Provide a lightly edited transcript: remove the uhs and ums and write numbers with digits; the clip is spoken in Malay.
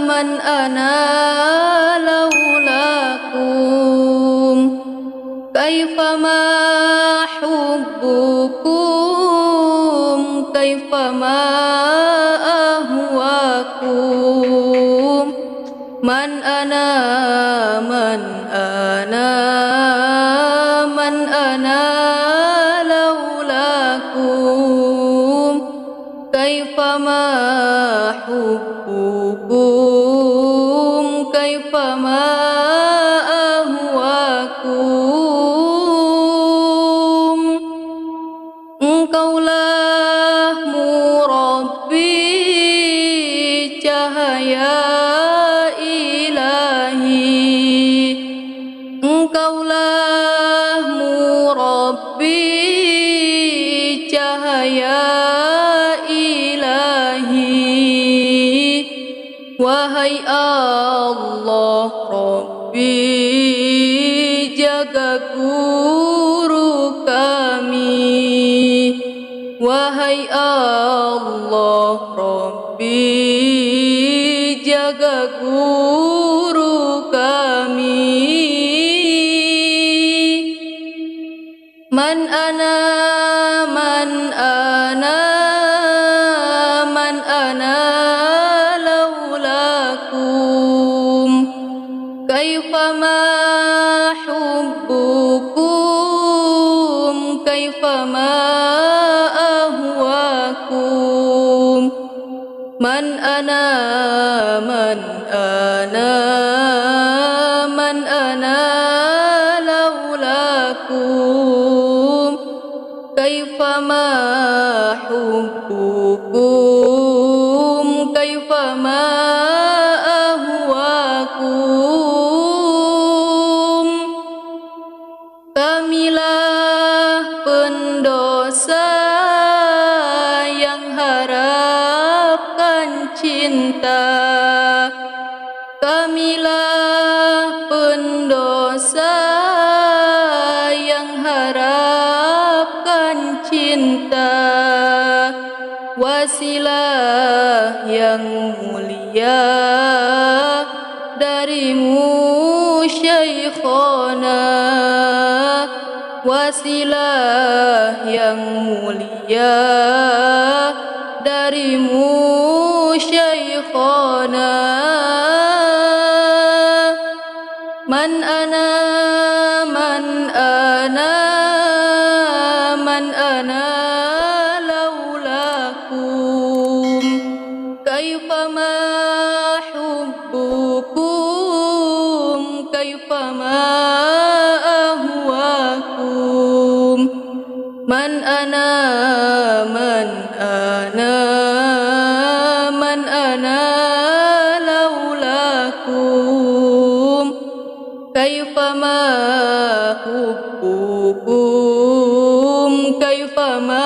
من أنا لولاكم كيفما حبكم كيفما أهواكم من أنا لولاكم كيفما حبكم كيفما أهواكم Engkaulah murabbi cahaya ilahi Engkaulah murabbi cahaya Wahai Allah Rabbi, jaga guru kami. Wahai Allah Rabbi, jaga guru kami. Man ana كيفما حبكم كيفما أهواكم من أنا لولاكم كيفما حبكم كيفما Kamilah pendosa yang harapkan cinta. Kamilah pendosa yang harapkan cinta. Wasilah yang mulia darimu Syekhona, wasilah yang mulia darimu Syekhona. Man ana laulakum kaifama hubbukum kaifama ahwakum man ana laulakum kaifama hubbukum kaifama